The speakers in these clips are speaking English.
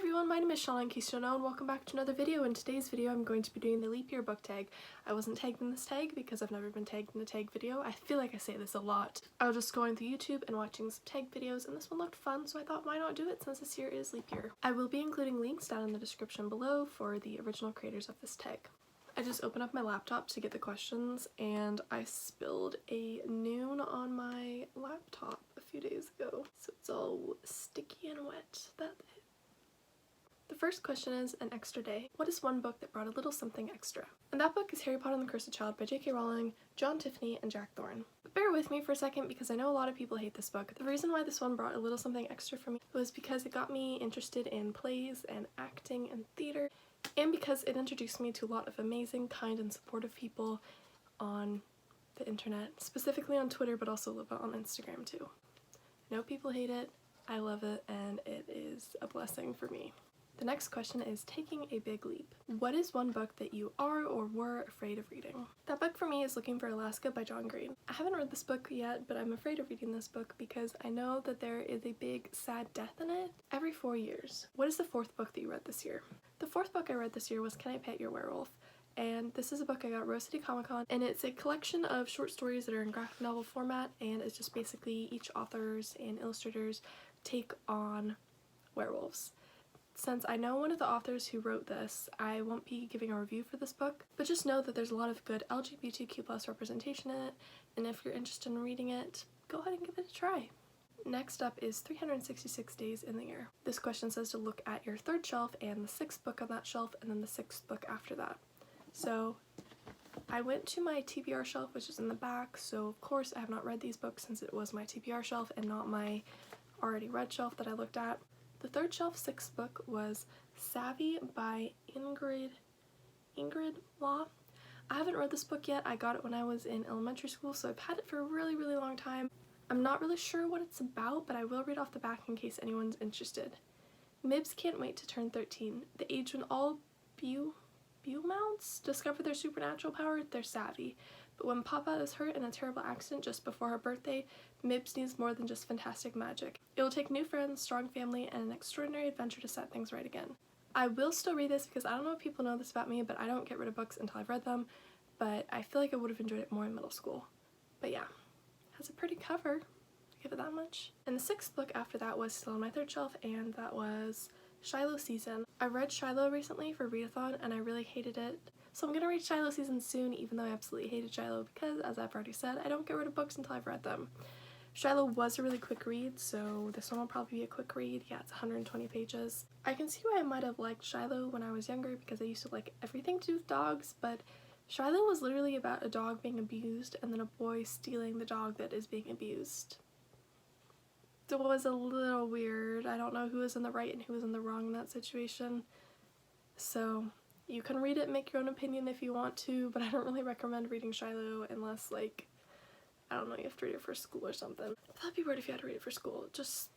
everyone, my name is Shiloh in case you don't know, and welcome back to another video. In today's video I'm going to be doing the leap year book tag. I wasn't tagged in this tag because I've never been tagged in a tag video. I feel like I say this a lot. I was just going through YouTube and watching some tag videos and this one looked fun, so I thought why not do it since this year is leap year. I will be including links down in the description below for the original creators of this tag. I just opened up my laptop to get the questions and I spilled a noon on my laptop a few days ago, so it's all sticky and wet. The first question is an extra day. What is one book that brought a little something extra? And that book is Harry Potter and the Cursed Child by J.K. Rowling, John Tiffany, and Jack Thorne. But bear with me for a second because I know a lot of people hate this book. The reason why this one brought a little something extra for me was because it got me interested in plays and acting and theater, and because it introduced me to a lot of amazing, kind, and supportive people on the internet, specifically on Twitter, but also on Instagram too. I know people hate it, I love it, and it is a blessing for me. The next question is taking a big leap. What is one book that you are or were afraid of reading? That book for me is Looking for Alaska by John Green. I haven't read this book yet, but I'm afraid of reading this book because I know that there is a big sad death in it every 4 years. What is the fourth book that you read this year? The fourth book I read this year was Can I Pet Your Werewolf? And this is a book I got at Rose City Comic Con, and it's a collection of short stories that are in graphic novel format, and it's just basically each author's and illustrator's take on werewolves. Since I know one of the authors who wrote this, I won't be giving a review for this book, but just know that there's a lot of good LGBTQ+ representation in it, and if you're interested in reading it, go ahead and give it a try. Next up is 366 Days in the Year. This question says to look at your third shelf and the sixth book on that shelf, and then the sixth book after that. So I went to my TBR shelf, which is in the back, so of course I have not read these books since it was my TBR shelf and not my already read shelf that I looked at. The third shelf sixth book was Savvy by Ingrid Law. I haven't read this book yet. I got it when I was in elementary school, so I've had it for a really long time. I'm not really sure what it's about, but I will read off the back in case anyone's interested. Mibs can't wait to turn 13. The age when all Beaumounts discover their supernatural power, they're savvy. But when Papa is hurt in a terrible accident just before her birthday, Mibs needs more than just fantastic magic. It will take new friends, strong family, and an extraordinary adventure to set things right again. I will still read this because I don't know if people know this about me, but I don't get rid of books until I've read them, but I feel like I would have enjoyed it more in middle school. But yeah, it has a pretty cover, I'll give it that much. And the sixth book after that was still on my third shelf, and that was Shiloh Season. I read Shiloh recently for readathon and I really hated it. So I'm gonna read Shiloh Season soon, even though I absolutely hated Shiloh because, as I've already said, I don't get rid of books until I've read them. Shiloh was a really quick read, so this one will probably be a quick read. Yeah, it's 120 pages. I can see why I might have liked Shiloh when I was younger because I used to like everything to do with dogs, but Shiloh was literally about a dog being abused and then a boy stealing the dog that is being abused. It was a little weird. I don't know who was in the right and who was in the wrong in that situation. So you can read it and make your own opinion if you want to, but I don't really recommend reading Shiloh unless, like, I don't know, you have to read it for school or something. That'd be weird if you had to read it for school. Just,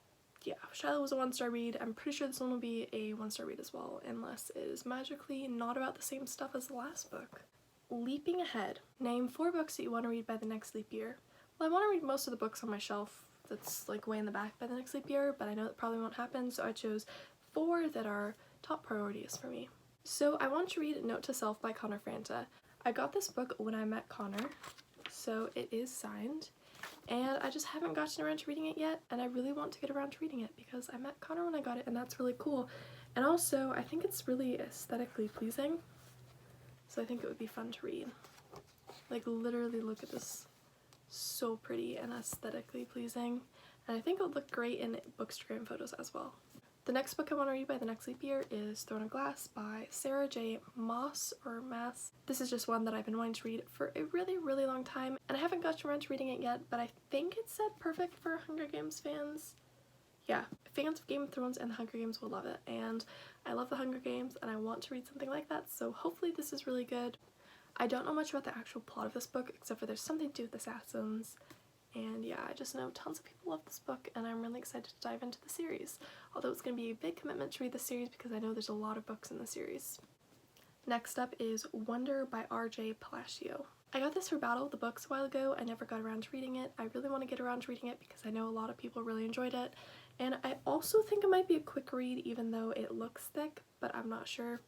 yeah, Shiloh was a 1-star read. I'm pretty sure this one will be a 1-star read as well, unless it is magically not about the same stuff as the last book. Leaping ahead. Name 4 books that you want to read by the next leap year. Well, I want to read most of the books on my shelf that's like way in the back by the next leap year, but I know that probably won't happen, so I chose 4 that are top priorities for me. So I want to read Note to Self by Connor Franta. I got this book when I met Connor, so it is signed, and I just haven't gotten around to reading it yet, and I really want to get around to reading it because I met Connor when I got it, and that's really cool. And also, I think it's really aesthetically pleasing, so I think it would be fun to read. Like, literally look at this. So pretty and aesthetically pleasing, and I think it would look great in Bookstagram photos as well. The next book I want to read by the next leap year is Throne of Glass by Sarah J. Maas. This is just one that I've been wanting to read for a really long time, and I haven't gotten around to reading it yet, but I think it's said perfect for Hunger Games fans. Yeah, fans of Game of Thrones and the Hunger Games will love it, and I love the Hunger Games and I want to read something like that, so hopefully this is really good. I don't know much about the actual plot of this book except for there's something to do with assassins, and yeah, I just know tons of people love this book and I'm really excited to dive into the series, although it's going to be a big commitment to read the series because I know there's a lot of books in the series. Next up is Wonder by R.J. Palacio. I got this for Battle of the Books a while ago. I never got around to reading it. I really want to get around to reading it because I know a lot of people really enjoyed it, And I also think it might be a quick read even though it looks thick, but I'm not sure.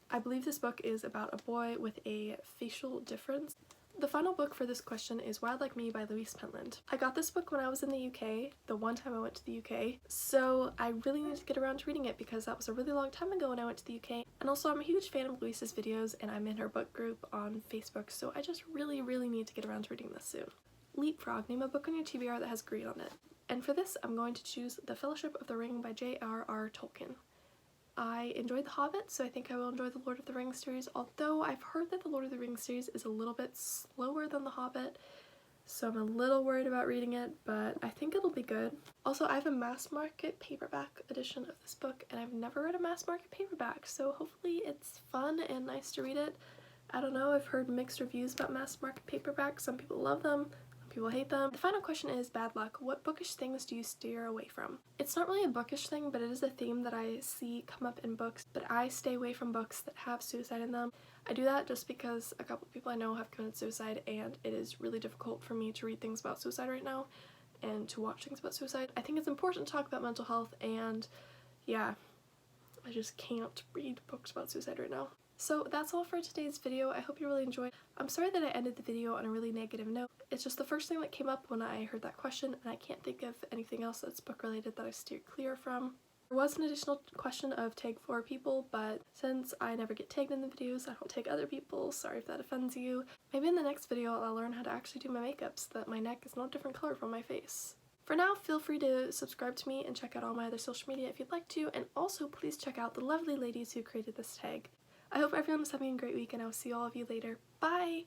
I believe this book is about a boy with a facial difference. The final book for this question is Wild Like Me by Louise Pentland. I got this book when I was in the UK, the one time I went to the UK, so I really need to get around to reading it because that was a really long time ago when I went to the UK. And also I'm a huge fan of Louise's videos and I'm in her book group on Facebook, so I just really need to get around to reading this soon. Leapfrog, name a book on your TBR that has green on it. And for this, I'm going to choose The Fellowship of the Ring by J.R.R. Tolkien. I enjoyed The Hobbit, so I think I will enjoy the Lord of the Rings series, although I've heard that the Lord of the Rings series is a little bit slower than The Hobbit, so I'm a little worried about reading it, but I think it'll be good. Also, I have a mass market paperback edition of this book, and I've never read a mass market paperback, so hopefully it's fun and nice to read it. I don't know, I've heard mixed reviews about mass market paperbacks. Some people love them, people hate them. The final question is bad luck. What bookish things do you steer away from? It's not really a bookish thing, but it is a theme that I see come up in books, but I stay away from books that have suicide in them. I do that just because a couple people I know have committed suicide and it is really difficult for me to read things about suicide right now and to watch things about suicide. I think it's important to talk about mental health and yeah, I just can't read books about suicide right now. So that's all for today's video. I hope you really enjoyed. I'm sorry that I ended the video on a really negative note. It's just the first thing that came up when I heard that question and I can't think of anything else that's book related that I steered clear from. There was an additional question of tag 4 people, but since I never get tagged in the videos, I don't tag other people. Sorry if that offends you. Maybe in the next video I'll learn how to actually do my makeup so that my neck is no different color from my face. For now, feel free to subscribe to me and check out all my other social media if you'd like to, and also please check out the lovely ladies who created this tag. I hope everyone is having a great week and I will see all of you later. Bye!